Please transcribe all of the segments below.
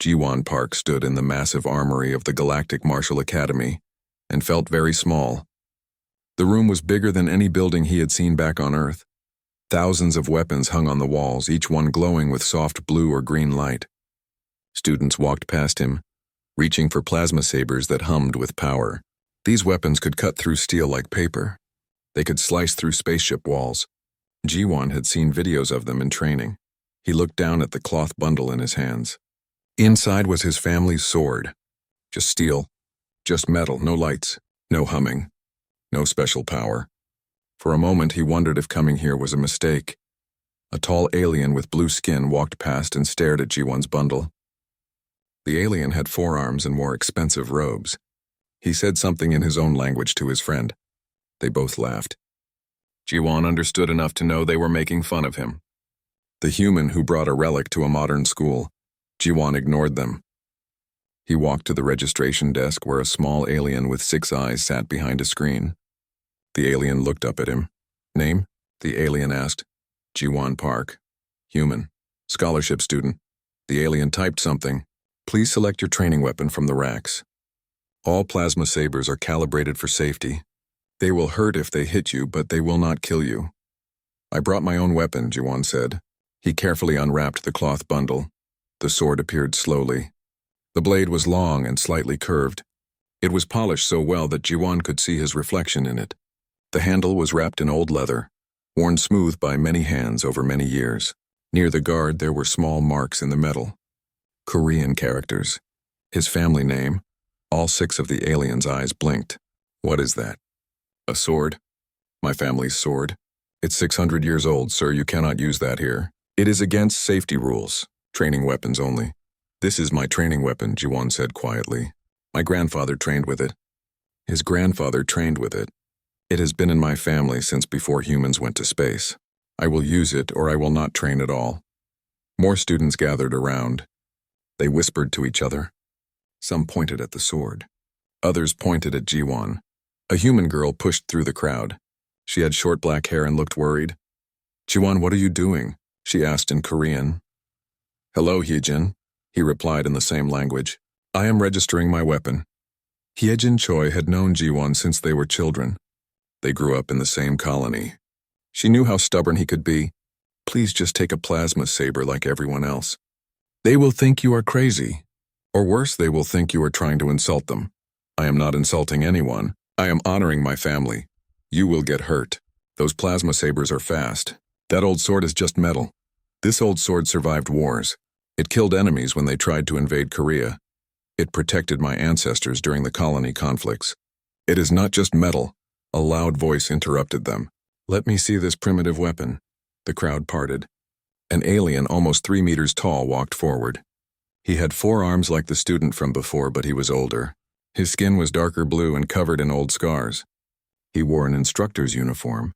Jiwon Park stood in the massive armory of the Galactic Martial Academy and felt very small. The room was bigger than any building he had seen back on Earth. Thousands of weapons hung on the walls, each one glowing with soft blue or green light. Students walked past him, reaching for plasma sabers that hummed with power. These weapons could cut through steel like paper. They could slice through spaceship walls. Jiwon had seen videos of them in training. He looked down at the cloth bundle in his hands. Inside was his family's sword. Just steel, just metal, no lights, no humming, no special power. For a moment he wondered if coming here was a mistake. A tall alien with blue skin walked past and stared at Jiwon's bundle. The alien had 4 arms and wore expensive robes. He said something in his own language to his friend. They both laughed. Jiwon understood enough to know they were making fun of him. The human who brought a relic to a modern school. Jiwon ignored them. He walked to the registration desk where a small alien with 6 eyes sat behind a screen. The alien looked up at him. Name? The alien asked. Jiwon Park. Human. Scholarship student. The alien typed something. Please select your training weapon from the racks. All plasma sabers are calibrated for safety. They will hurt if they hit you, but they will not kill you. I brought my own weapon, Jiwon said. He carefully unwrapped the cloth bundle. The sword appeared slowly. The blade was long and slightly curved. It was polished so well that Jiwon could see his reflection in it. The handle was wrapped in old leather, worn smooth by many hands over many years. Near the guard there were small marks in the metal. Korean characters. His family name. All 6 of the alien's eyes blinked. What is that? A sword? My family's sword. It's 600 years old, sir. You cannot use that here. It is against safety rules. Training weapons only. This is my training weapon, Jiwon said quietly. My grandfather trained with it. His grandfather trained with it. It has been in my family since before humans went to space. I will use it or I will not train at all. More students gathered around. They whispered to each other. Some pointed at the sword. Others pointed at Jiwon. A human girl pushed through the crowd. She had short black hair and looked worried. Jiwon, what are you doing? She asked in Korean. Hello, Hyejin, he replied in the same language. I am registering my weapon. Hyejin Choi had known Jiwon since they were children. They grew up in the same colony. She knew how stubborn he could be. Please just take a plasma saber like everyone else. They will think you are crazy. Or worse, they will think you are trying to insult them. I am not insulting anyone. I am honoring my family. You will get hurt. Those plasma sabers are fast. That old sword is just metal. This old sword survived wars. It killed enemies when they tried to invade Korea. It protected my ancestors during the colony conflicts. It is not just metal. A loud voice interrupted them. Let me see this primitive weapon. The crowd parted. An alien almost 3 meters tall walked forward. He had 4 arms like the student from before, but he was older. His skin was darker blue and covered in old scars. He wore an instructor's uniform.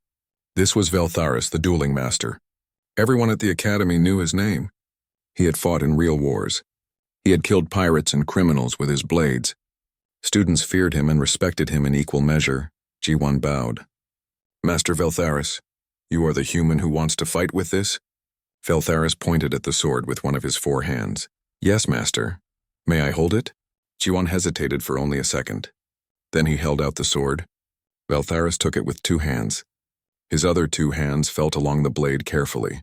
This was Veltharis, the dueling master. Everyone at the academy knew his name. He had fought in real wars. He had killed pirates and criminals with his blades. Students feared him and respected him in equal measure. Jiwon bowed. Master Veltharis, you are the human who wants to fight with this? Veltharis pointed at the sword with one of his 4 hands. Yes, master. May I hold it? Jiwon hesitated for only a second. Then he held out the sword. Veltharis took it with 2 hands. His other 2 hands felt along the blade carefully.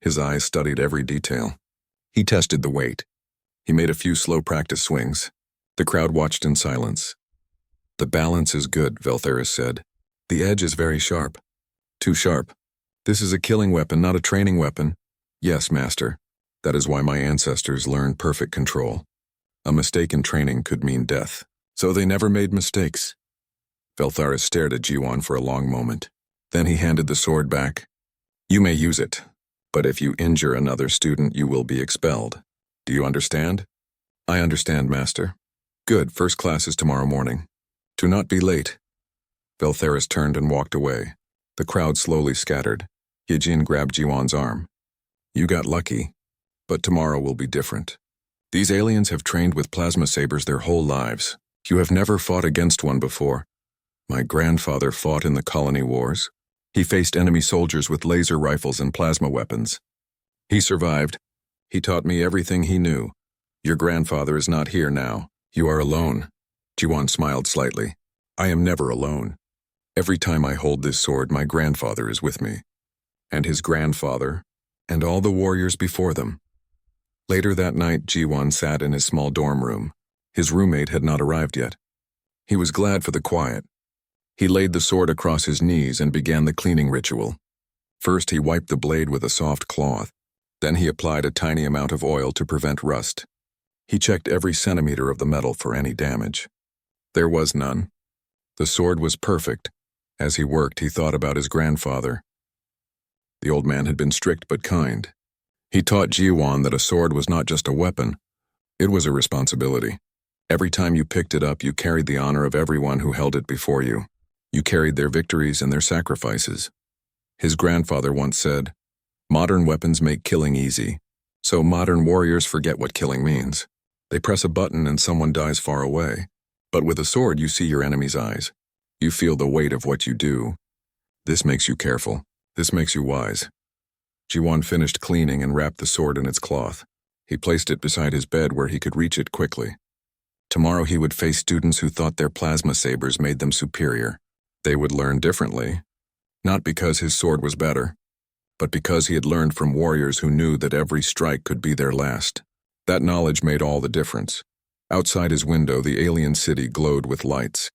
His eyes studied every detail. He tested the weight. He made a few slow practice swings. The crowd watched in silence. The balance is good, Veltharis said. The edge is very sharp. Too sharp. This is a killing weapon, not a training weapon. Yes, master. That is why my ancestors learned perfect control. A mistake in training could mean death. So they never made mistakes. Veltharis stared at Jiwon for a long moment. Then he handed the sword back. You may use it, but if you injure another student, you will be expelled. Do you understand? I understand, master. Good, first class is tomorrow morning. Do not be late. Veltharis turned and walked away. The crowd slowly scattered. Hyejin grabbed Jiwon's arm. You got lucky, but tomorrow will be different. These aliens have trained with plasma sabers their whole lives. You have never fought against one before. My grandfather fought in the colony wars. He faced enemy soldiers with laser rifles and plasma weapons. He survived. He taught me everything he knew. Your grandfather is not here now. You are alone. Ji-won smiled slightly. I am never alone. Every time I hold this sword, my grandfather is with me. And his grandfather, and all the warriors before them. Later that night, Ji-won sat in his small dorm room. His roommate had not arrived yet. He was glad for the quiet. He laid the sword across his knees and began the cleaning ritual. First, he wiped the blade with a soft cloth. Then he applied a tiny amount of oil to prevent rust. He checked every centimeter of the metal for any damage. There was none. The sword was perfect. As he worked, he thought about his grandfather. The old man had been strict but kind. He taught Ji-won that a sword was not just a weapon. It was a responsibility. Every time you picked it up, you carried the honor of everyone who held it before you. You carried their victories and their sacrifices. His grandfather once said, "Modern weapons make killing easy, so modern warriors forget what killing means. They press a button and someone dies far away. But with a sword, you see your enemy's eyes. You feel the weight of what you do. This makes you careful. This makes you wise." Ji-won finished cleaning and wrapped the sword in its cloth. He placed it beside his bed where he could reach it quickly. Tomorrow he would face students who thought their plasma sabers made them superior. They would learn differently, not because his sword was better, but because he had learned from warriors who knew that every strike could be their last. That knowledge made all the difference. Outside his window, the alien city glowed with lights.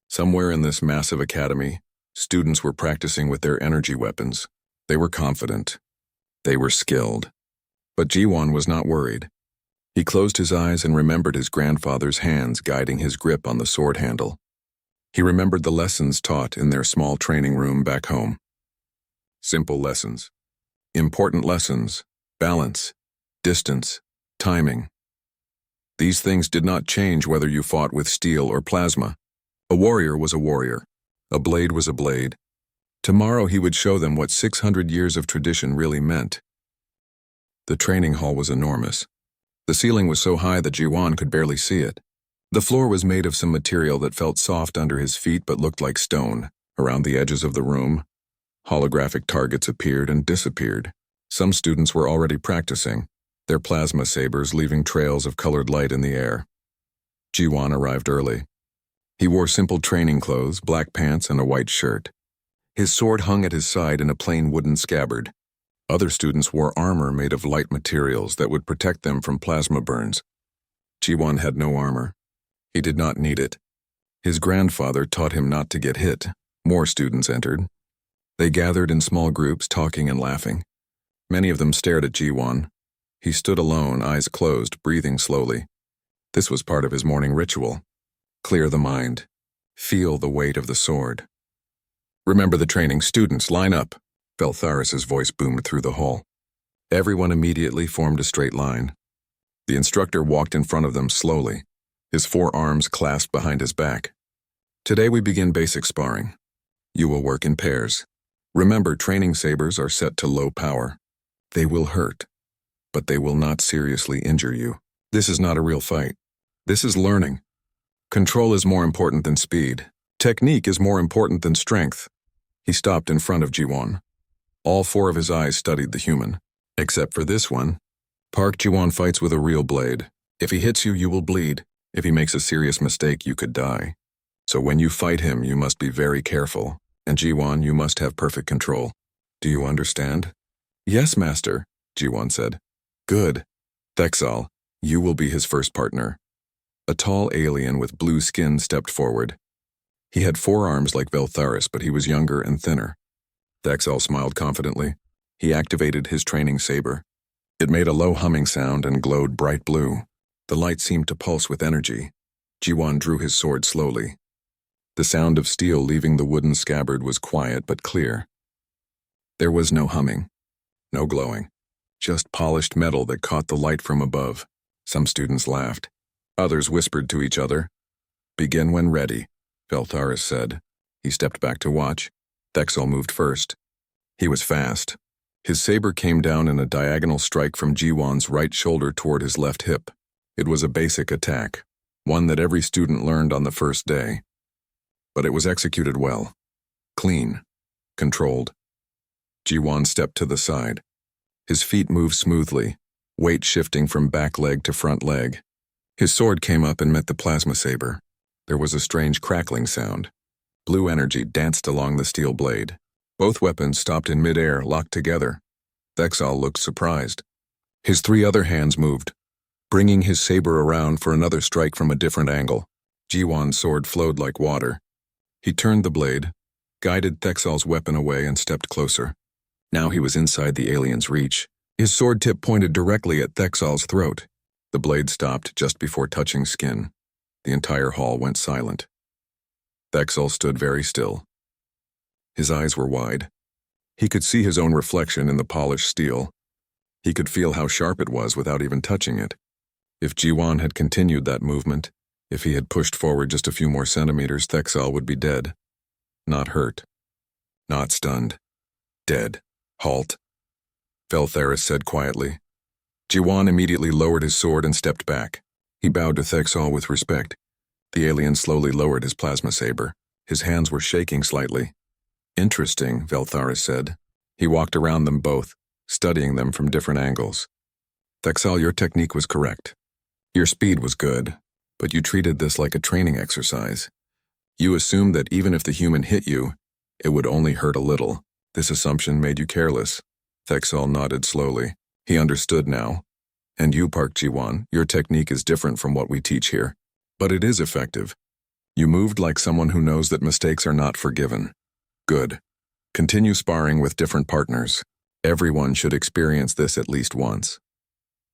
Somewhere in this massive academy, students were practicing with their energy weapons. They were confident. They were skilled. But Ji-won was not worried. He closed his eyes and remembered his grandfather's hands guiding his grip on the sword handle. He remembered the lessons taught in their small training room back home. Simple lessons. Important lessons. Balance. Distance. Timing. These things did not change whether you fought with steel or plasma. A warrior was a warrior. A blade was a blade. Tomorrow he would show them what 600 years of tradition really meant. The training hall was enormous. The ceiling was so high that Ji-won could barely see it. The floor was made of some material that felt soft under his feet but looked like stone. Around the edges of the room, holographic targets appeared and disappeared. Some students were already practicing, their plasma sabers leaving trails of colored light in the air. Ji-won arrived early. He wore simple training clothes, black pants, and a white shirt. His sword hung at his side in a plain wooden scabbard. Other students wore armor made of light materials that would protect them from plasma burns. Ji-won had no armor. He did not need it. His grandfather taught him not to get hit. More students entered. They gathered in small groups, talking and laughing. Many of them stared at Ji-won. He stood alone, eyes closed, breathing slowly. This was part of his morning ritual. Clear the mind. Feel the weight of the sword. Remember the training. Students, line up. Veltharis's voice boomed through the hall. Everyone immediately formed a straight line. The instructor walked in front of them slowly, his forearms clasped behind his back. Today we begin basic sparring. You will work in pairs. Remember, training sabers are set to low power. They will hurt, but they will not seriously injure you. This is not a real fight. This is learning. Control is more important than speed. Technique is more important than strength. He stopped in front of Ji-won. All four of his eyes studied the human. Except for this one. Park Ji-won fights with a real blade. If he hits you, you will bleed. If he makes a serious mistake, you could die. So when you fight him, you must be very careful. And Ji-won, you must have perfect control. Do you understand? Yes, master, Ji-won said. Good. Thexal, you will be his first partner. A tall alien with blue skin stepped forward. He had forearms like Veltharis, but he was younger and thinner. Thexal smiled confidently. He activated his training saber. It made a low humming sound and glowed bright blue. The light seemed to pulse with energy. Ji-won drew his sword slowly. The sound of steel leaving the wooden scabbard was quiet but clear. There was no humming, no glowing, just polished metal that caught the light from above. Some students laughed. Others whispered to each other. Begin when ready, Veltharis said. He stepped back to watch. Thexal moved first. He was fast. His saber came down in a diagonal strike from Ji-won's right shoulder toward his left hip. It was a basic attack, one that every student learned on the first day. But it was executed well. Clean. Controlled. Ji-won stepped to the side. His feet moved smoothly. weight shifting from back leg to front leg. His sword came up and met the plasma saber. There was a strange crackling sound. Blue energy danced along the steel blade. Both weapons stopped in midair, locked together. Thexal looked surprised. His 3 other hands moved, bringing his saber around for another strike from a different angle. Jiwan's sword flowed like water. He turned the blade, guided Thexal's weapon away and stepped closer. Now he was inside the alien's reach. His sword tip pointed directly at Thexal's throat. The blade stopped just before touching skin. The entire hall went silent. Thexal stood very still. His eyes were wide. He could see his own reflection in the polished steel. He could feel how sharp it was without even touching it. If Jiwan had continued that movement, if he had pushed forward just a few more centimeters, Thexal would be dead. Not hurt. Not stunned. Dead. Halt. Veltharis said quietly. Jiwan immediately lowered his sword and stepped back. He bowed to Thexal with respect. The alien slowly lowered his plasma saber. His hands were shaking slightly. Interesting, Veltharis said. He walked around them both, studying them from different angles. Thexal, your technique was correct. Your speed was good, but you treated this like a training exercise. You assumed that even if the human hit you, it would only hurt a little. This assumption made you careless. Thexal nodded slowly. He understood now. And you, Park Jiwan, your technique is different from what we teach here. But it is effective. You moved like someone who knows that mistakes are not forgiven. Good. Continue sparring with different partners. Everyone should experience this at least once.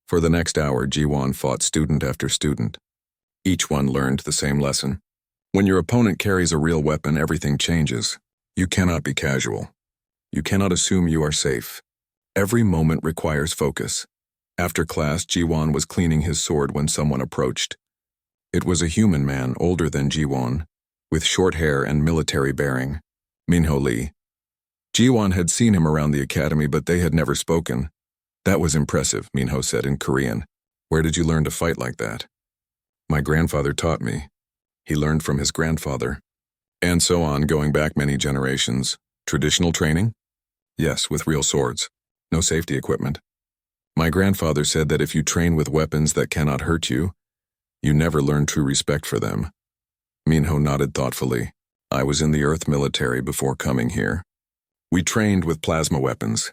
For the next hour, Jiwan fought student after student. Each one learned the same lesson. When your opponent carries a real weapon, everything changes. You cannot be casual. You cannot assume you are safe. Every moment requires focus. After class, Jiwan was cleaning his sword when someone approached. It was a human man older than Jiwan, with short hair and military bearing. Minho Lee. Jiwan had seen him around the academy, but they had never spoken. That was impressive, Minho said in Korean. Where did you learn to fight like that? My grandfather taught me. He learned from his grandfather. And so on, going back many generations. Traditional training? Yes, with real swords. No safety equipment. My grandfather said that if you train with weapons that cannot hurt you, you never learn true respect for them. Minho nodded thoughtfully. I was in the Earth military before coming here. We trained with plasma weapons.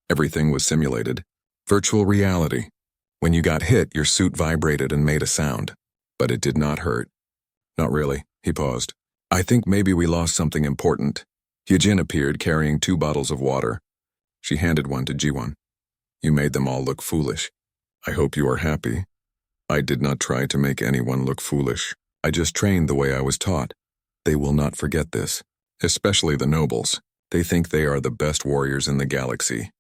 Everything was simulated. Virtual reality. When you got hit, your suit vibrated and made a sound. But it did not hurt. Not really, he paused. I think maybe we lost something important. Hyejin appeared carrying 2 bottles of water. She handed one to Jiwan. You made them all look foolish. I hope you are happy. I did not try to make anyone look foolish. I just trained the way I was taught. They will not forget this. Especially the nobles. They think they are the best warriors in the galaxy.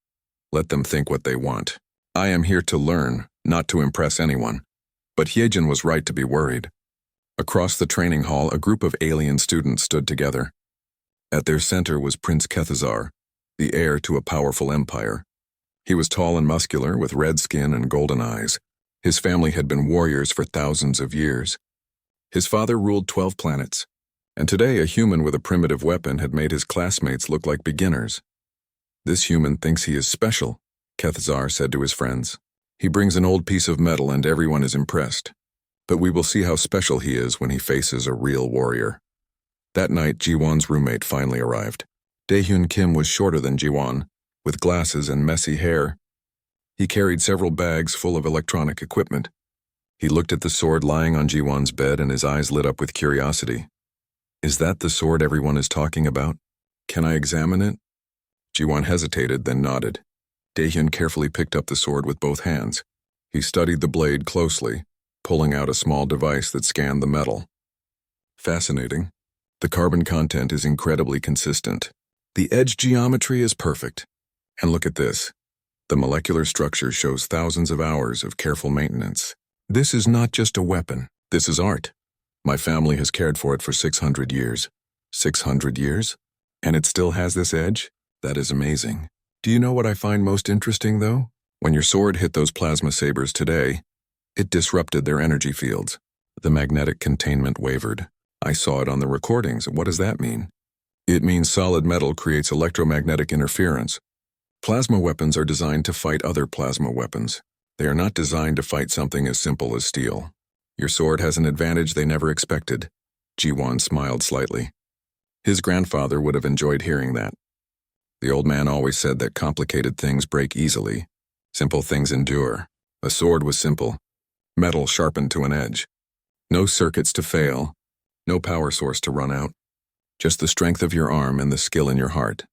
Let them think what they want. I am here to learn, not to impress anyone. But Hyejin was right to be worried. Across the training hall, a group of alien students stood together. At their center was Prince Kethazar, the heir to a powerful empire. He was tall and muscular, with red skin and golden eyes. His family had been warriors for thousands of years. His father ruled 12 planets, and today a human with a primitive weapon had made his classmates look like beginners. This human thinks he is special, Kethazar said to his friends. He brings an old piece of metal and everyone is impressed. But we will see how special he is when he faces a real warrior. That night, Jiwan's roommate finally arrived. Daehyun Kim was shorter than Jiwan, with glasses and messy hair. He carried several bags full of electronic equipment. He looked at the sword lying on Jiwan's bed and his eyes lit up with curiosity. Is that the sword everyone is talking about? Can I examine it? Jiwan hesitated, then nodded. Daehyun carefully picked up the sword with both hands. He studied the blade closely, pulling out a small device that scanned the metal. Fascinating. The carbon content is incredibly consistent. The edge geometry is perfect. And look at this. The molecular structure shows thousands of hours of careful maintenance. This is not just a weapon. This is art. My family has cared for it for 600 years. 600 years? And it still has this edge? That is amazing. Do you know what I find most interesting, though? When your sword hit those plasma sabers today, it disrupted their energy fields. The magnetic containment wavered. I saw it on the recordings. What does that mean? It means solid metal creates electromagnetic interference. Plasma weapons are designed to fight other plasma weapons. They are not designed to fight something as simple as steel. Your sword has an advantage they never expected. Ji-won smiled slightly. His grandfather would have enjoyed hearing that. The old man always said that complicated things break easily. Simple things endure. A sword was simple. Metal sharpened to an edge. No circuits to fail. No power source to run out. Just the strength of your arm and the skill in your heart.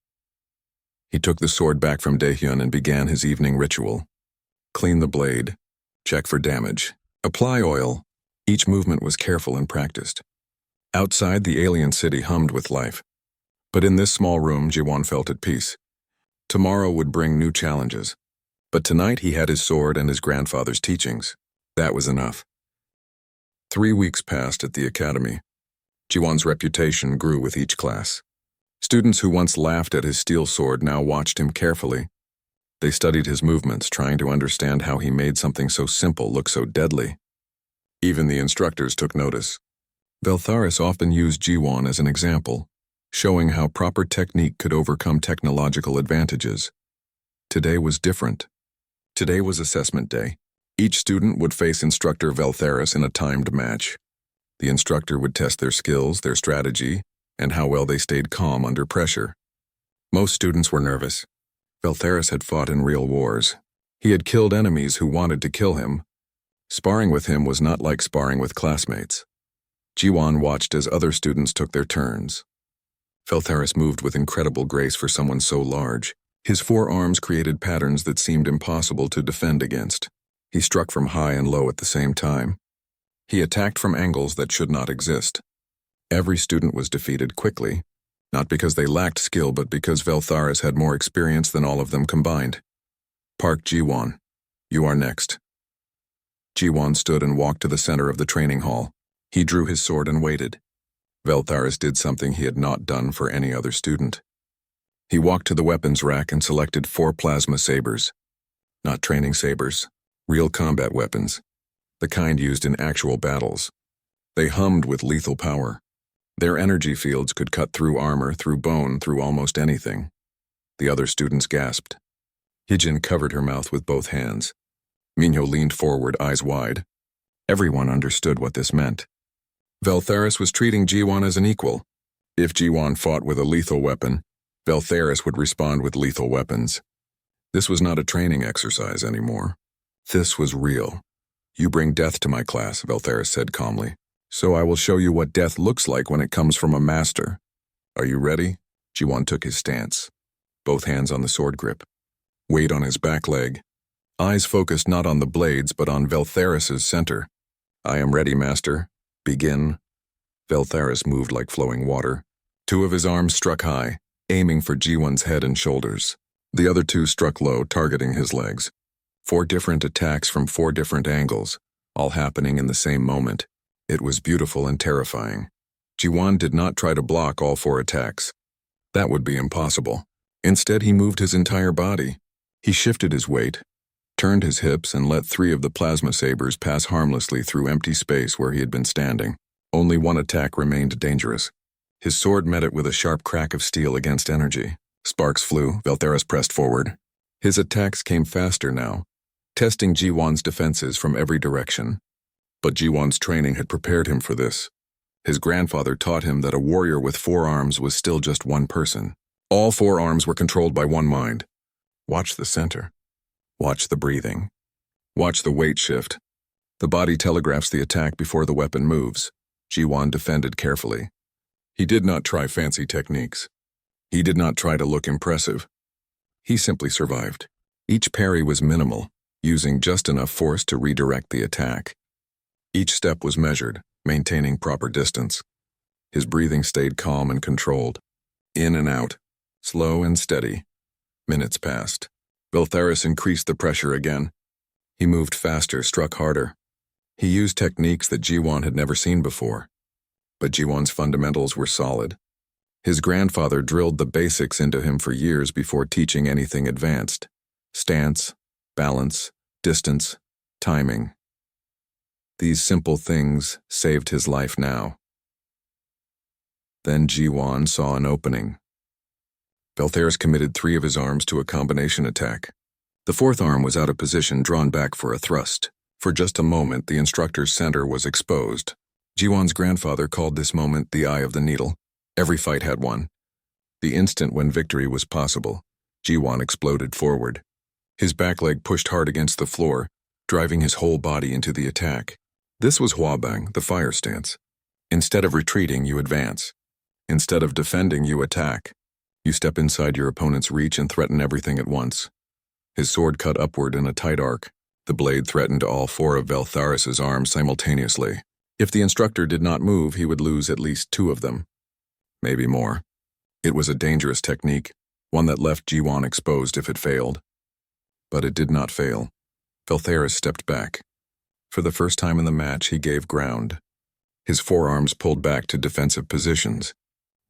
He took the sword back from Daehyun and began his evening ritual. Clean the blade. Check for damage. Apply oil. Each movement was careful and practiced. Outside, the alien city hummed with life. But in this small room, Ji-won felt at peace. Tomorrow would bring new challenges. But tonight he had his sword and his grandfather's teachings. That was enough. 3 weeks passed at the academy. Ji-won's reputation grew with each class. Students who once laughed at his steel sword now watched him carefully. They studied his movements, trying to understand how he made something so simple look so deadly. Even the instructors took notice. Veltharis often used Ji-won as an example, showing how proper technique could overcome technological advantages. Today was different. Today was assessment day. Each student would face instructor Veltharis in a timed match. The instructor would test their skills, their strategy, and how well they stayed calm under pressure. Most students were nervous. Veltharis had fought in real wars. He had killed enemies who wanted to kill him. Sparring with him was not like sparring with classmates. Ji-won watched as other students took their turns. Veltharis moved with incredible grace for someone so large. His forearms created patterns that seemed impossible to defend against. He struck from high and low at the same time. He attacked from angles that should not exist. Every student was defeated quickly, not because they lacked skill but because Veltharis had more experience than all of them combined. Park Ji-won, you are next. Ji-won stood and walked to the center of the training hall. He drew his sword and waited. Veltharis did something he had not done for any other student. He walked to the weapons rack and selected 4 plasma sabers. Not training sabers, real combat weapons, the kind used in actual battles. They hummed with lethal power. Their energy fields could cut through armor, through bone, through almost anything. The other students gasped. Hijin covered her mouth with both hands. Minho leaned forward, eyes wide. Everyone understood what this meant. Veltharis was treating Ji-won as an equal. If Ji-won fought with a lethal weapon, Veltharis would respond with lethal weapons. This was not a training exercise anymore. This was real. You bring death to my class, Veltharis said calmly. So I will show you what death looks like when it comes from a master. Are you ready? Ji-won took his stance. Both hands on the sword grip. Weight on his back leg. Eyes focused not on the blades but on Veltharis's center. I am ready, master. Begin. Veltharis moved like flowing water. 2 of his arms struck high, aiming for Ji-won's head and shoulders. The other 2 struck low, targeting his legs. 4 different attacks from 4 different angles, all happening in the same moment. It was beautiful and terrifying. Ji-won did not try to block all 4 attacks. That would be impossible. Instead, he moved his entire body. He shifted his weight, turned his hips, and let 3 of the plasma sabers pass harmlessly through empty space where he had been standing. Only 1 attack remained dangerous. His sword met it with a sharp crack of steel against energy. Sparks flew. Veltharis pressed forward. His attacks came faster now, testing Ji-won's defenses from every direction. But Ji-won's training had prepared him for this. His grandfather taught him that a warrior with 4 arms was still just one person. All 4 arms were controlled by one mind. Watch the center. Watch the breathing. Watch the weight shift. The body telegraphs the attack before the weapon moves. Ji-won defended carefully. He did not try fancy techniques. He did not try to look impressive. He simply survived. Each parry was minimal, using just enough force to redirect the attack. Each step was measured, maintaining proper distance. His breathing stayed calm and controlled. In and out, slow and steady. Minutes passed. Veltharis increased the pressure again. He moved faster, struck harder. He used techniques that Ji-won had never seen before. But Ji-won's fundamentals were solid. His grandfather drilled the basics into him for years before teaching anything advanced. Stance, balance, distance, timing. These simple things saved his life now. Then Ji-won saw an opening. Veltharis committed 3 of his arms to a combination attack. The fourth arm was out of position, drawn back for a thrust. For just a moment, the instructor's center was exposed. Jiwon's grandfather called this moment the eye of the needle. Every fight had one. The instant when victory was possible, Jiwon exploded forward. His back leg pushed hard against the floor, driving his whole body into the attack. This was Hwabang, the fire stance. Instead of retreating, you advance. Instead of defending, you attack. You step inside your opponent's reach and threaten everything at once. His sword cut upward in a tight arc. The blade threatened all four of Veltharis's arms simultaneously. If the instructor did not move, he would lose at least two of them. Maybe more. It was a dangerous technique, one that left Jiwon exposed if it failed. But it did not fail. Veltharis stepped back. For the first time in the match, he gave ground. His forearms pulled back to defensive positions.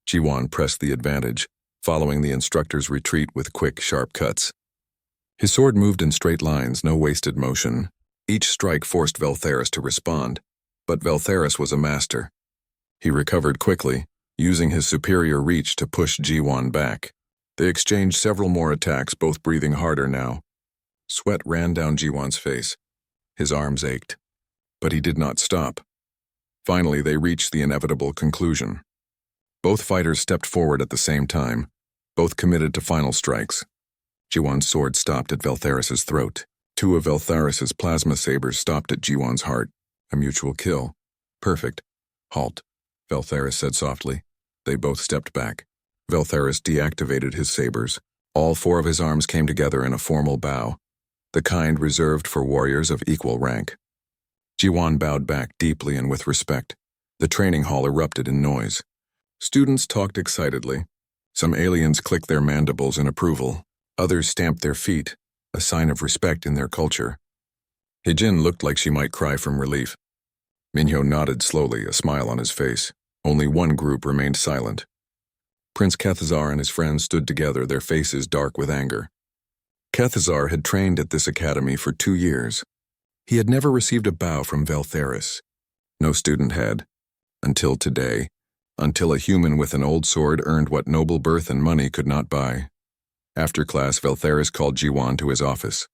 Jiwon pressed the advantage, following the instructor's retreat with quick, sharp cuts. His sword moved in straight lines, no wasted motion. Each strike forced Veltharis to respond, but Veltharis was a master. He recovered quickly, using his superior reach to push Jiwon back. They exchanged several more attacks, both breathing harder now. Sweat ran down Jiwon's face. His arms ached, but he did not stop. Finally, they reached the inevitable conclusion. Both fighters stepped forward at the same time, both committed to final strikes. Jiwon's sword stopped at Veltharis's throat. Two of Veltharis's plasma sabers stopped at Jiwon's heart. A mutual kill. Perfect. Halt, Veltharis said softly. They both stepped back. Veltharis deactivated his sabers. All four of his arms came together in a formal bow, the kind reserved for warriors of equal rank. Jiwon bowed back deeply and with respect. The training hall erupted in noise. Students talked excitedly. Some aliens clicked their mandibles in approval. Others stamped their feet, a sign of respect in their culture. Hijin looked like she might cry from relief. Minhyo nodded slowly, a smile on his face. Only one group remained silent. Prince Kethazar and his friends stood together, their faces dark with anger. Kethazar had trained at this academy for 2 years. He had never received a bow from Veltharis. No student had. Until today. Until a human with an old sword earned what noble birth and money could not buy. After class, Veltharis called Jiwon to his office.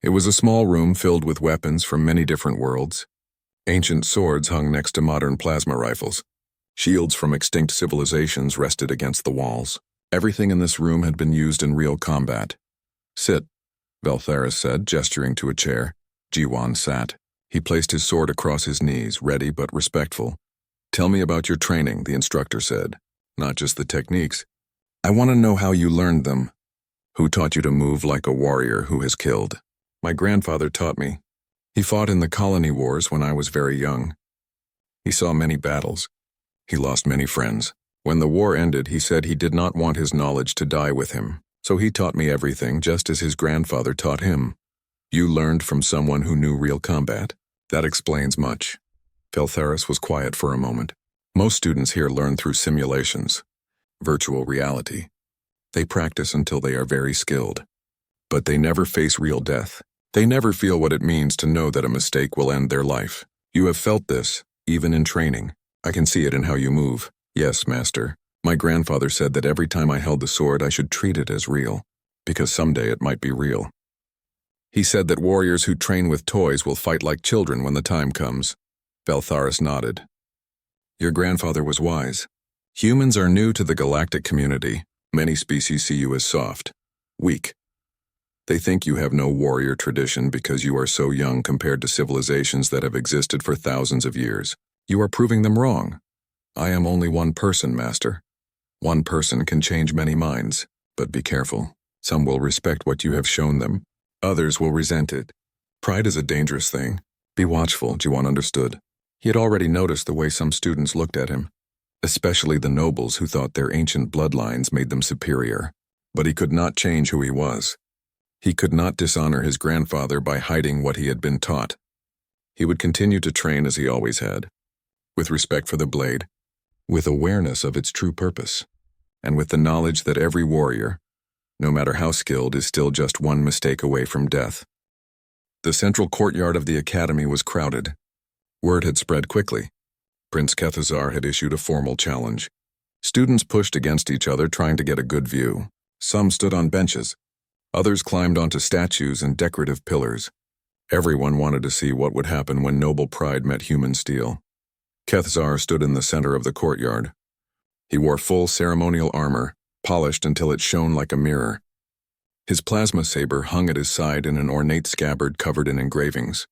It was a small room filled with weapons from many different worlds. Ancient swords hung next to modern plasma rifles. Shields from extinct civilizations rested against the walls. Everything in this room had been used in real combat. Sit, Veltharis said, gesturing to a chair. Jiwon sat. He placed his sword across his knees, ready but respectful. Tell me about your training, the instructor said. Not just the techniques. I want to know how you learned them. Who taught you to move like a warrior who has killed? My grandfather taught me. He fought in the colony wars when I was very young. He saw many battles. He lost many friends. When the war ended, he said he did not want his knowledge to die with him, so he taught me everything just as his grandfather taught him. You learned from someone who knew real combat. That explains much. Veltharis was quiet for a moment. Most students here learn through simulations, virtual reality. They practice until they are very skilled. But they never face real death. They never feel what it means to know that a mistake will end their life. You have felt this, even in training. I can see it in how you move. Yes, master. My grandfather said that every time I held the sword, I should treat it as real, because someday it might be real. He said that warriors who train with toys will fight like children when the time comes. Veltharis nodded. Your grandfather was wise. Humans are new to the galactic community. Many species see you as soft, weak. They think you have no warrior tradition because you are so young compared to civilizations that have existed for thousands of years. You are proving them wrong. I am only one person, master. One person can change many minds, but be careful. Some will respect what you have shown them. Others will resent it. Pride is a dangerous thing. Be watchful, Jiwon understood. He had already noticed the way some students looked at him, especially the nobles who thought their ancient bloodlines made them superior. But he could not change who he was. He could not dishonor his grandfather by hiding what he had been taught. He would continue to train as he always had, with respect for the blade, with awareness of its true purpose, and with the knowledge that every warrior, no matter how skilled, is still just one mistake away from death. The central courtyard of the academy was crowded. Word had spread quickly. Prince Kethazar had issued a formal challenge. Students pushed against each other trying to get a good view. Some stood on benches. Others climbed onto statues and decorative pillars. Everyone wanted to see what would happen when noble pride met human steel. Kethzar stood in the center of the courtyard. He wore full ceremonial armor, polished until it shone like a mirror. His plasma saber hung at his side in an ornate scabbard covered in engravings.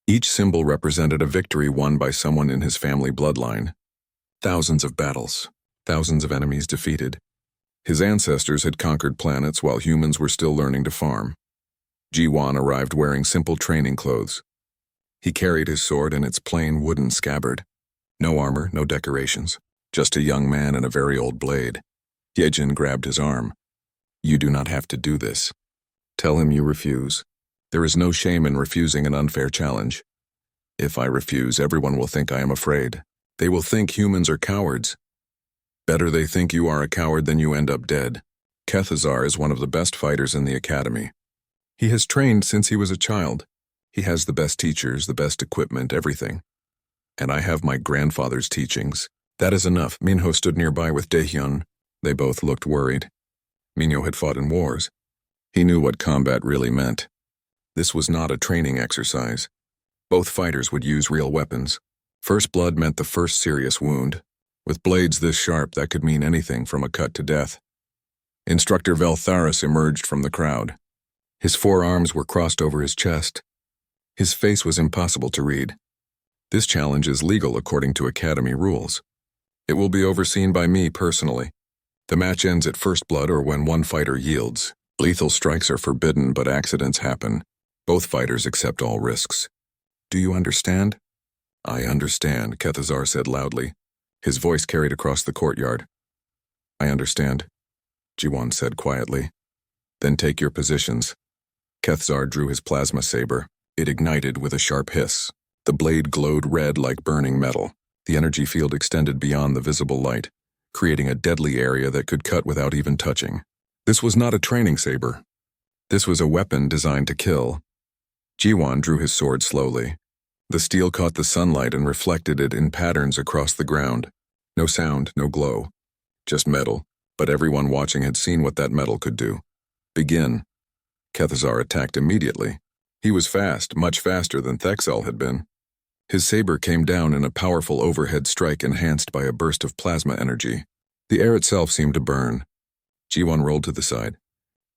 Each symbol represented a victory won by someone in his family bloodline. Thousands of battles, thousands of enemies defeated. His ancestors had conquered planets while humans were still learning to farm. Jiwan arrived wearing simple training clothes. He carried his sword in its plain wooden scabbard. No armor, no decorations, just a young man and a very old blade. Yejin grabbed his arm. "You do not have to do this. Tell him you refuse. There is no shame in refusing an unfair challenge. If I refuse, everyone will think I am afraid. They will think humans are cowards. Better they think you are a coward than you end up dead. Kethzar is one of the best fighters in the academy. He has trained since he was a child. He has the best teachers, the best equipment, everything. And I have my grandfather's teachings. That is enough." Minho stood nearby with Daehyun. They both looked worried. Minho had fought in wars. He knew what combat really meant. This was not a training exercise. Both fighters would use real weapons. First blood meant the first serious wound. With blades this sharp, that could mean anything from a cut to death. Instructor Veltharis emerged from the crowd. His forearms were crossed over his chest. His face was impossible to read. "This challenge is legal according to Academy rules. It will be overseen by me personally. The match ends at first blood or when one fighter yields. Lethal strikes are forbidden, but accidents happen. Both fighters accept all risks. Do you understand?" "I understand," Kethzar said loudly. His voice carried across the courtyard. "I understand," Jiwan said quietly. "Then take your positions." Kethzar drew his plasma saber. It ignited with a sharp hiss. The blade glowed red like burning metal. The energy field extended beyond the visible light, creating a deadly area that could cut without even touching. This was not a training saber. This was a weapon designed to kill. Jiwan drew his sword slowly. The steel caught the sunlight and reflected it in patterns across the ground. No sound, no glow. Just metal, but everyone watching had seen what that metal could do. "Begin." Kethzar attacked immediately. He was fast, much faster than Thexel had been. His saber came down in a powerful overhead strike enhanced by a burst of plasma energy. The air itself seemed to burn. Jiwan rolled to the side.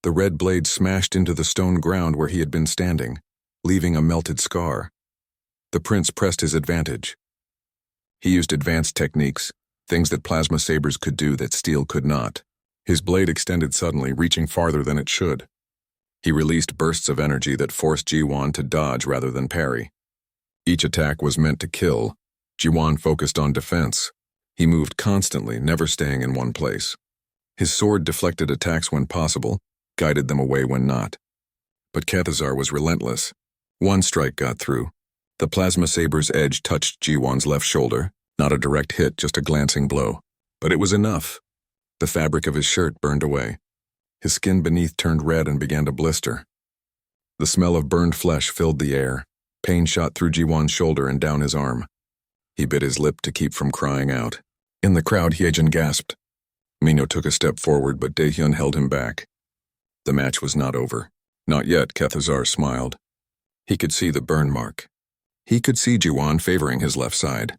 The red blade smashed into the stone ground where he had been standing, leaving a melted scar. The prince pressed his advantage. He used advanced techniques, things that plasma sabers could do that steel could not. His blade extended suddenly, reaching farther than it should. He released bursts of energy that forced Jiwan to dodge rather than parry. Each attack was meant to kill. Jiwan focused on defense. He moved constantly, never staying in one place. His sword deflected attacks when possible, guided them away when not. But Kethzar was relentless. One strike got through. The plasma saber's edge touched Jiwan's left shoulder, not a direct hit, just a glancing blow. But it was enough. The fabric of his shirt burned away. His skin beneath turned red and began to blister. The smell of burned flesh filled the air. Pain shot through Jiwan's shoulder and down his arm. He bit his lip to keep from crying out. In the crowd, Hyejin gasped. Minho took a step forward, but Daehyun held him back. The match was not over. Not yet, Kethzar smiled. He could see the burn mark. He could see Jiwan favoring his left side.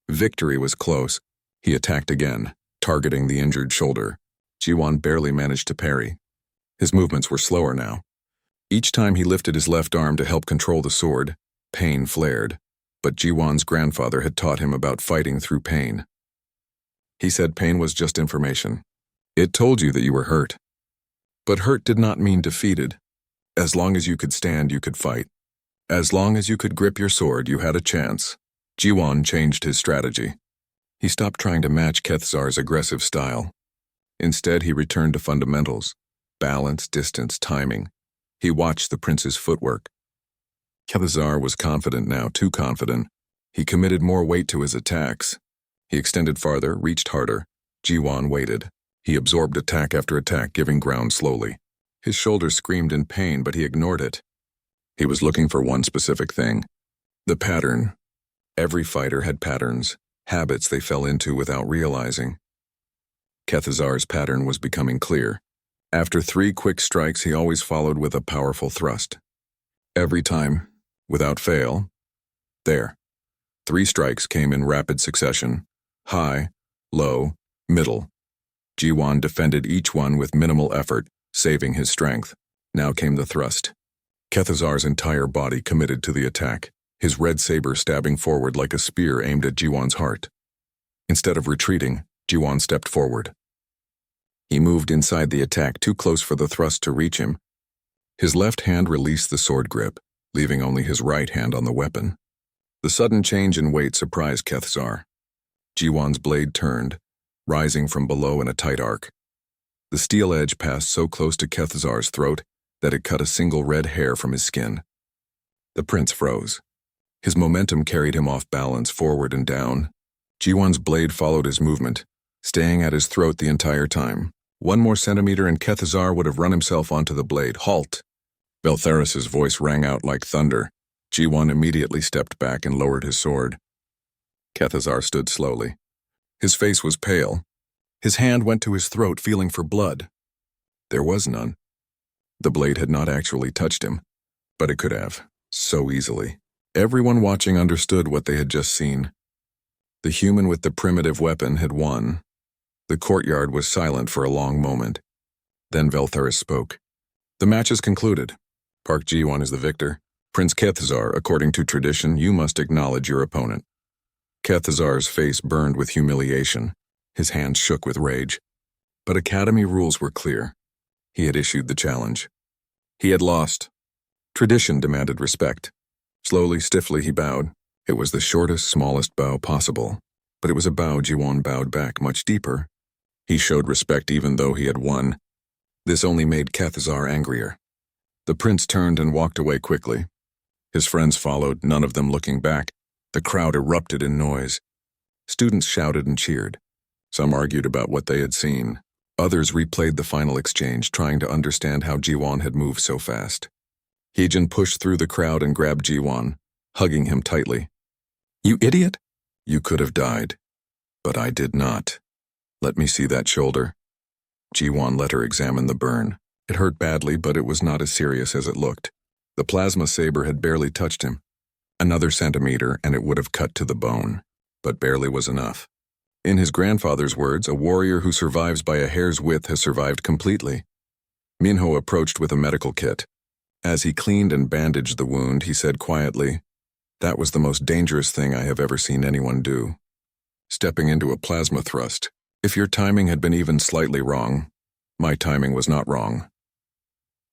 Victory was close. He attacked again, targeting the injured shoulder. Jiwan barely managed to parry. His movements were slower now. Each time he lifted his left arm to help control the sword, pain flared. But Jiwan's grandfather had taught him about fighting through pain. He said pain was just information. It told you that you were hurt. But hurt did not mean defeated. As long as you could stand, you could fight. As long as you could grip your sword, you had a chance. Jiwan changed his strategy. He stopped trying to match Kethzar's aggressive style. Instead, he returned to fundamentals: balance, distance, timing. He watched the prince's footwork. Kethzar was confident now, too confident. He committed more weight to his attacks. He extended farther, reached harder. Jiwan waited. He absorbed attack after attack, giving ground slowly. His shoulders screamed in pain, but he ignored it. He was looking for one specific thing: the pattern. Every fighter had patterns, habits they fell into without realizing. Kethzar's pattern was becoming clear. After 3 quick strikes, he always followed with a powerful thrust. Every time, without fail. There. 3 strikes came in rapid succession. High, low, middle. Ji-won defended each one with minimal effort, saving his strength. Now came the thrust. Kethazar's entire body committed to the attack, his red saber stabbing forward like a spear aimed at Ji-won's heart. Instead of retreating, Ji-won stepped forward. He moved inside the attack too close for the thrust to reach him. His left hand released the sword grip, leaving only his right hand on the weapon. The sudden change in weight surprised Kethazar. Ji-won's blade turned, rising from below in a tight arc. The steel edge passed so close to Kethazar's throat that it cut a single red hair from his skin. The prince froze. His momentum carried him off balance forward and down. Ji-won's blade followed his movement, staying at his throat the entire time. 1 more centimeter and Kethazar would have run himself onto the blade. Halt! Veltharis's voice rang out like thunder. Ji-won immediately stepped back and lowered his sword. Kethazar stood slowly. His face was pale. His hand went to his throat, feeling for blood. There was none. The blade had not actually touched him, but it could have, so easily. Everyone watching understood what they had just seen. The human with the primitive weapon had won. The courtyard was silent for a long moment. Then Veltharis spoke. The match is concluded. Park Ji-won is the victor. Prince Kethazar, according to tradition, you must acknowledge your opponent. Kethazar's face burned with humiliation. His hands shook with rage. But Academy rules were clear. He had issued the challenge. He had lost. Tradition demanded respect. Slowly, stiffly, he bowed. It was the shortest, smallest bow possible. But it was a bow Ji-won bowed back much deeper. He showed respect even though he had won. This only made Kethazar angrier. The prince turned and walked away quickly. His friends followed, none of them looking back. The crowd erupted in noise. Students shouted and cheered. Some argued about what they had seen. Others replayed the final exchange, trying to understand how Ji-won had moved so fast. Heejin pushed through the crowd and grabbed Ji-won, hugging him tightly. You idiot! You could have died. But I did not. Let me see that shoulder. Ji-won let her examine the burn. It hurt badly, but it was not as serious as it looked. The plasma saber had barely touched him. Another centimeter and it would have cut to the bone, but barely was enough. In his grandfather's words, a warrior who survives by a hair's width has survived completely. Minho approached with a medical kit. As he cleaned and bandaged the wound, he said quietly, "That was the most dangerous thing I have ever seen anyone do. Stepping into a plasma thrust. If your timing had been even slightly wrong, my timing was not wrong."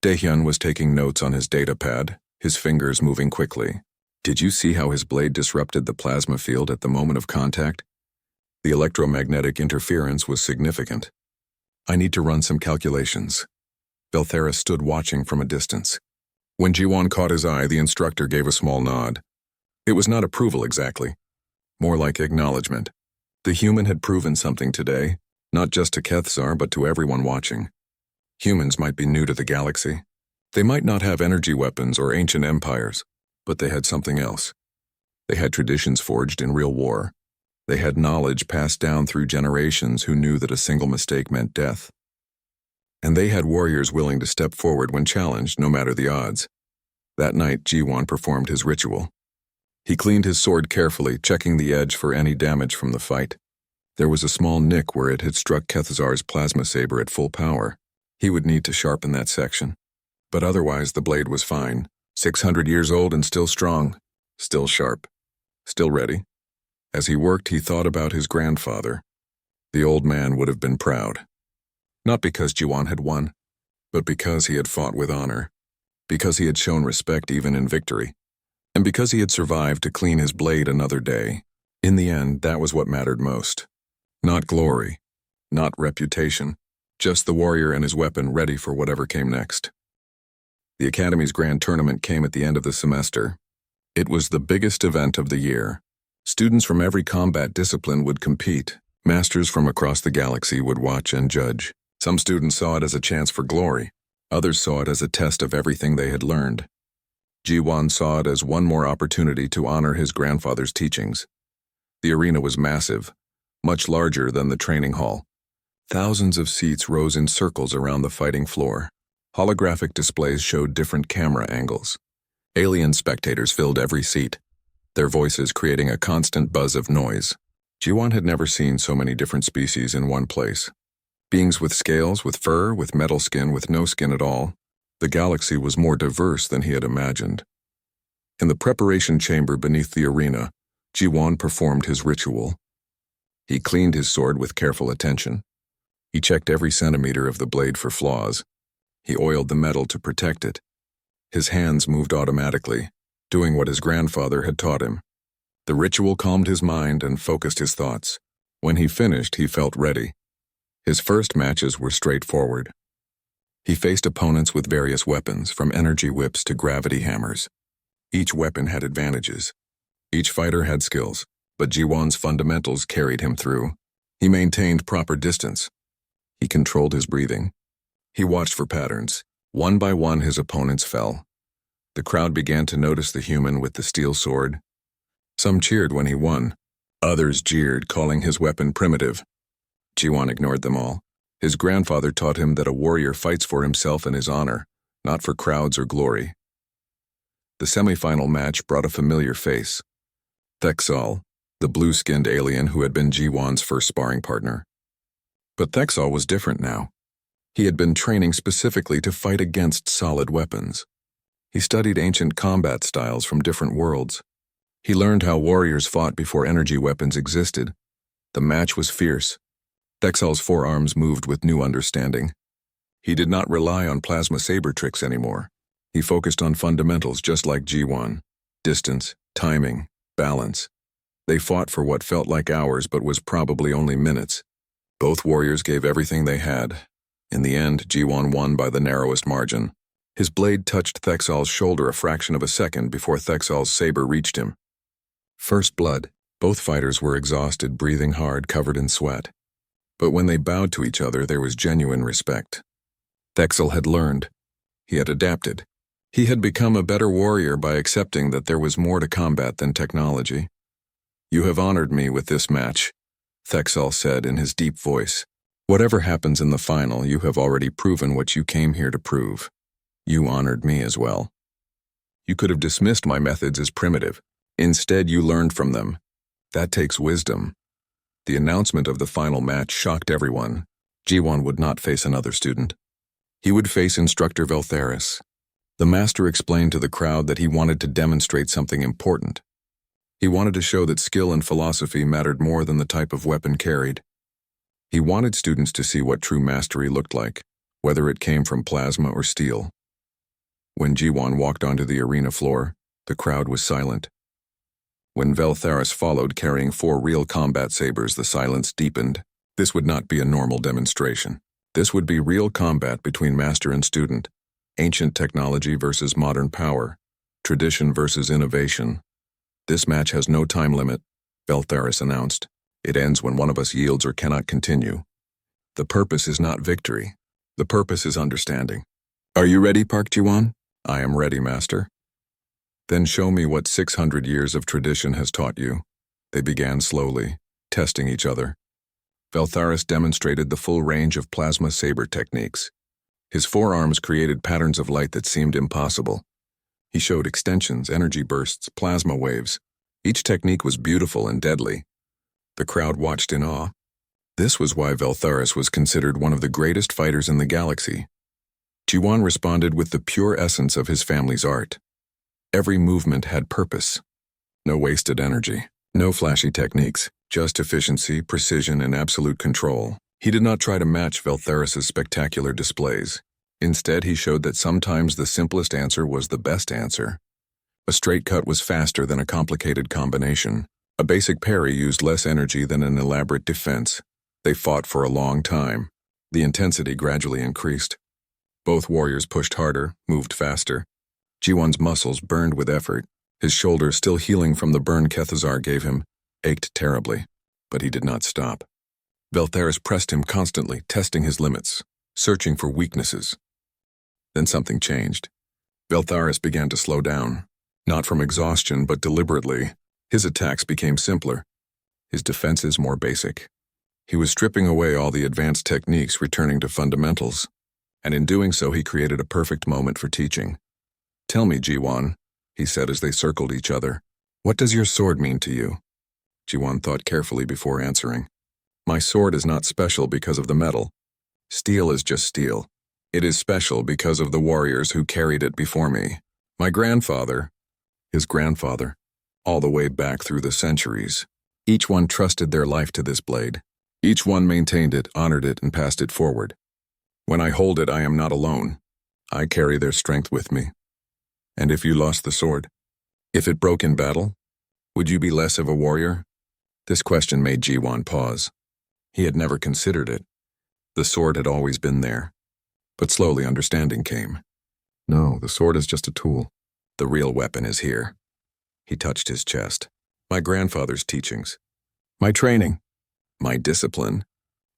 Daehyun was taking notes on his data pad, his fingers moving quickly. Did you see how his blade disrupted the plasma field at the moment of contact? The electromagnetic interference was significant. I need to run some calculations. Veltharis stood watching from a distance. When Ji-won caught his eye, the instructor gave a small nod. It was not approval exactly, more like acknowledgement. The human had proven something today, not just to Kethzar but to everyone watching. Humans might be new to the galaxy. They might not have energy weapons or ancient empires, but they had something else. They had traditions forged in real war. They had knowledge passed down through generations who knew that a single mistake meant death. And they had warriors willing to step forward when challenged, no matter the odds. That night, Ji-won performed his ritual. He cleaned his sword carefully, checking the edge for any damage from the fight. There was a small nick where it had struck Kethzar's plasma saber at full power. He would need to sharpen that section. But otherwise, the blade was fine. 600 years old and still strong. Still sharp. Still ready. As he worked, he thought about his grandfather. The old man would have been proud. Not because Ji-won had won, but because he had fought with honor. Because he had shown respect even in victory. And because he had survived to clean his blade another day. In the end, that was what mattered most. Not glory. Not reputation. Just the warrior and his weapon ready for whatever came next. The Academy's grand tournament came at the end of the semester. It was the biggest event of the year. Students from every combat discipline would compete. Masters from across the galaxy would watch and judge. Some students saw it as a chance for glory. Others saw it as a test of everything they had learned. Ji-won saw it as one more opportunity to honor his grandfather's teachings. The arena was massive, much larger than the training hall. Thousands of seats rose in circles around the fighting floor. Holographic displays showed different camera angles. Alien spectators filled every seat, their voices creating a constant buzz of noise. Jiwon had never seen so many different species in one place. Beings with scales, with fur, with metal skin, with no skin at all. The galaxy was more diverse than he had imagined. In the preparation chamber beneath the arena, Jiwon performed his ritual. He cleaned his sword with careful attention. He checked every centimeter of the blade for flaws. He oiled the metal to protect it. His hands moved automatically, doing what his grandfather had taught him. The ritual calmed his mind and focused his thoughts. When he finished, he felt ready. His first matches were straightforward. He faced opponents with various weapons, from energy whips to gravity hammers. Each weapon had advantages. Each fighter had skills, but Jiwon's fundamentals carried him through. He maintained proper distance. He controlled his breathing. He watched for patterns. One by one, his opponents fell. The crowd began to notice the human with the steel sword. Some cheered when he won. Others jeered, calling his weapon primitive. Jiwon ignored them all. His grandfather taught him that a warrior fights for himself and his honor, not for crowds or glory. The semi-final match brought a familiar face. Thexal, the blue-skinned alien who had been Jiwon's first sparring partner. But Thexal was different now. He had been training specifically to fight against solid weapons. He studied ancient combat styles from different worlds. He learned how warriors fought before energy weapons existed. The match was fierce. Thexal's forearms moved with new understanding. He did not rely on plasma saber tricks anymore. He focused on fundamentals just like Jiwon. Distance, timing, balance. They fought for what felt like hours but was probably only minutes. Both warriors gave everything they had. In the end, Jiwon won by the narrowest margin. His blade touched Thexal's shoulder a fraction of a second before Thexal's saber reached him. First blood. Both fighters were exhausted, breathing hard, covered in sweat. But when they bowed to each other, there was genuine respect. Thexal had learned. He had adapted. He had become a better warrior by accepting that there was more to combat than technology. "You have honored me with this match," Thexal said in his deep voice. "Whatever happens in the final, you have already proven what you came here to prove. You honored me as well. You could have dismissed my methods as primitive. Instead, you learned from them. That takes wisdom." The announcement of the final match shocked everyone. Jiwon would not face another student. He would face Instructor Veltharis. The master explained to the crowd that he wanted to demonstrate something important. He wanted to show that skill and philosophy mattered more than the type of weapon carried. He wanted students to see what true mastery looked like, whether it came from plasma or steel. When Jiwon walked onto the arena floor, the crowd was silent. When Veltharis followed carrying 4 real combat sabers, the silence deepened. This would not be a normal demonstration. This would be real combat between master and student. Ancient technology versus modern power. Tradition versus innovation. "This match has no time limit," Veltharis announced. "It ends when one of us yields or cannot continue. The purpose is not victory. The purpose is understanding. Are you ready, Park Jiwon?" "I am ready, master." "Then show me what 600 years of tradition has taught you." They began slowly, testing each other. Veltharis demonstrated the full range of plasma saber techniques. His forearms created patterns of light that seemed impossible. He showed extensions, energy bursts, plasma waves. Each technique was beautiful and deadly. The crowd watched in awe. This was why Veltharis was considered one of the greatest fighters in the galaxy. Jiwon responded with the pure essence of his family's art. Every movement had purpose. No wasted energy. No flashy techniques. Just efficiency, precision, and absolute control. He did not try to match Veltharis's spectacular displays. Instead, he showed that sometimes the simplest answer was the best answer. A straight cut was faster than a complicated combination. A basic parry used less energy than an elaborate defense. They fought for a long time. The intensity gradually increased. Both warriors pushed harder, moved faster. Jiwon's muscles burned with effort. His shoulder, still healing from the burn Kethazar gave him, ached terribly, but he did not stop. Veltharis pressed him constantly, testing his limits, searching for weaknesses. Then something changed. Veltharis began to slow down, not from exhaustion but deliberately. His attacks became simpler, his defenses more basic. He was stripping away all the advanced techniques, returning to fundamentals. And in doing so, he created a perfect moment for teaching. "Tell me, Jiwon," he said as they circled each other, "what does your sword mean to you?" Jiwon thought carefully before answering. "My sword is not special because of the metal. Steel is just steel. It is special because of the warriors who carried it before me. My grandfather, his grandfather, all the way back through the centuries. Each one trusted their life to this blade. Each one maintained it, honored it, and passed it forward. When I hold it, I am not alone. I carry their strength with me. And if you lost the sword, if it broke in battle, would you be less of a warrior?" This question made Jiwon pause. He had never considered it. The sword had always been there. But slowly understanding came. "No, the sword is just a tool. The real weapon is here." He touched his chest. "My grandfather's teachings. My training. My discipline.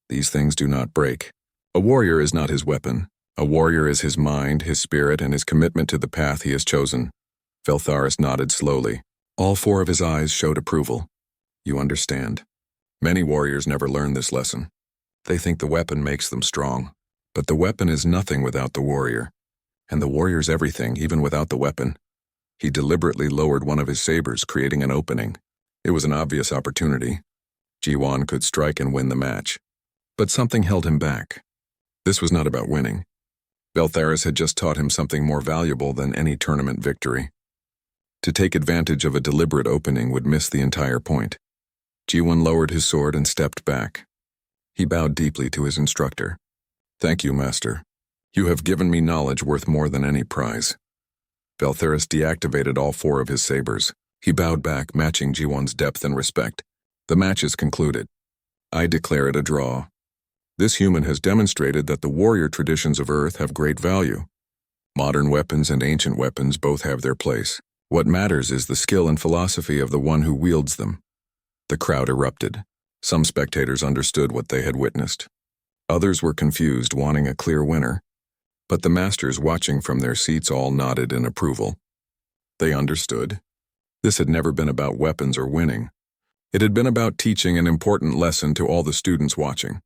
These things do not break. A warrior is not his weapon. A warrior is his mind, his spirit, and his commitment to the path he has chosen." Veltharis nodded slowly. All four of his eyes showed approval. "You understand. Many warriors never learn this lesson. They think the weapon makes them strong. But the weapon is nothing without the warrior. And the warrior's everything, even without the weapon." He deliberately lowered one of his sabers, creating an opening. It was an obvious opportunity. Jiwon could strike and win the match. But something held him back. This was not about winning. Veltharis had just taught him something more valuable than any tournament victory. To take advantage of a deliberate opening would miss the entire point. Jiwon lowered his sword and stepped back. He bowed deeply to his instructor. "Thank you, Master. You have given me knowledge worth more than any prize." Veltharis deactivated all four of his sabers. He bowed back, matching Jiwon's depth and respect. "The match is concluded. I declare it a draw. This human has demonstrated that the warrior traditions of Earth have great value. Modern weapons and ancient weapons both have their place. What matters is the skill and philosophy of the one who wields them." The crowd erupted. Some spectators understood what they had witnessed. Others were confused, wanting a clear winner. But the masters watching from their seats all nodded in approval. They understood. This had never been about weapons or winning. It had been about teaching an important lesson to all the students watching.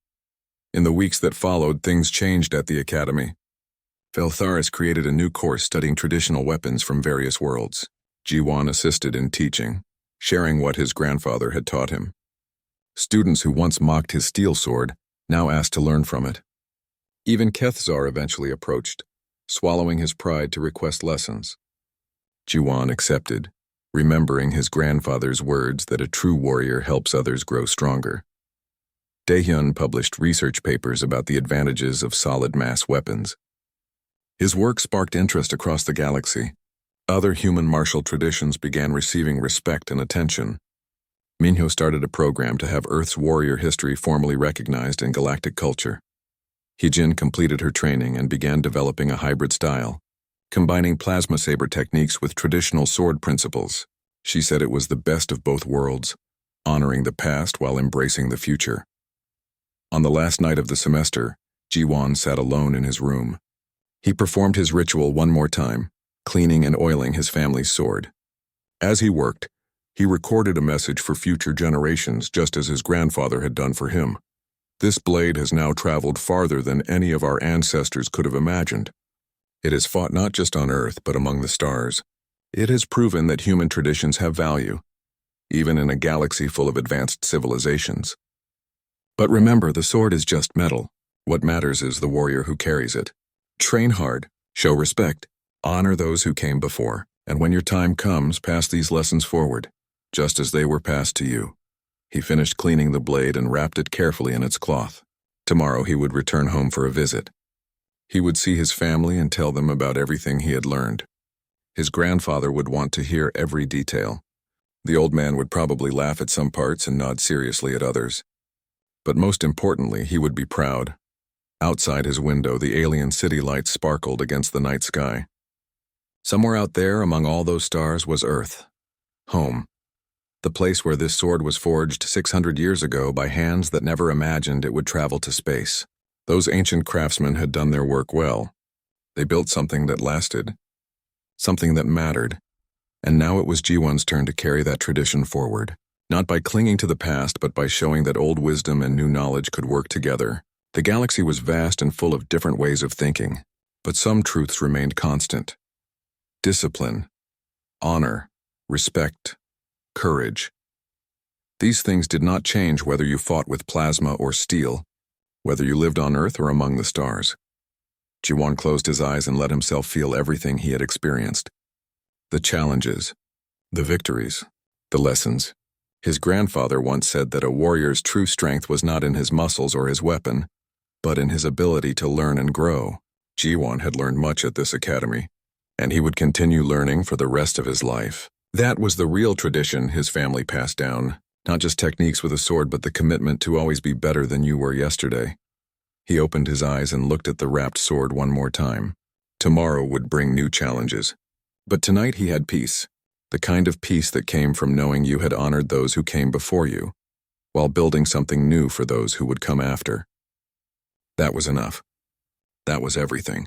In the weeks that followed, things changed at the academy. Veltharis created a new course studying traditional weapons from various worlds. Jiwon assisted in teaching, sharing what his grandfather had taught him. Students who once mocked his steel sword now asked to learn from it. Even Kethzar eventually approached, swallowing his pride to request lessons. Jiwon accepted, remembering his grandfather's words that a true warrior helps others grow stronger. Daehyun published research papers about the advantages of solid mass weapons. His work sparked interest across the galaxy. Other human martial traditions began receiving respect and attention. Minho started a program to have Earth's warrior history formally recognized in galactic culture. Heejin completed her training and began developing a hybrid style, combining plasma saber techniques with traditional sword principles. She said it was the best of both worlds, honoring the past while embracing the future. On the last night of the semester, Jiwon sat alone in his room. He performed his ritual one more time, cleaning and oiling his family's sword. As he worked, he recorded a message for future generations just as his grandfather had done for him. "This blade has now traveled farther than any of our ancestors could have imagined. It has fought not just on Earth but among the stars. It has proven that human traditions have value, even in a galaxy full of advanced civilizations. But remember, the sword is just metal. What matters is the warrior who carries it. Train hard, show respect, honor those who came before, and when your time comes, pass these lessons forward, just as they were passed to you." He finished cleaning the blade and wrapped it carefully in its cloth. Tomorrow he would return home for a visit. He would see his family and tell them about everything he had learned. His grandfather would want to hear every detail. The old man would probably laugh at some parts and nod seriously at others. But most importantly, he would be proud. Outside his window, the alien city lights sparkled against the night sky. Somewhere out there, among all those stars, was Earth. Home. The place where this sword was forged 600 years ago by hands that never imagined it would travel to space. Those ancient craftsmen had done their work well. They built something that lasted, something that mattered, and now it was Jiwon's turn to carry that tradition forward. not by clinging to the past, but by showing that old wisdom and new knowledge could work together. The galaxy was vast and full of different ways of thinking, but some truths remained constant. Discipline, honor, respect, courage. These things did not change whether you fought with plasma or steel, whether you lived on Earth or among the stars. Jiwan closed his eyes and let himself feel everything he had experienced. The challenges, the victories, the lessons. His grandfather once said that a warrior's true strength was not in his muscles or his weapon, but in his ability to learn and grow. Jiwan had learned much at this academy, and he would continue learning for the rest of his life. That was the real tradition his family passed down, not just techniques with a sword, but the commitment to always be better than you were yesterday. He opened his eyes and looked at the wrapped sword one more time. Tomorrow would bring new challenges. But tonight he had peace, the kind of peace that came from knowing you had honored those who came before you, while building something new for those who would come after. That was enough. That was everything.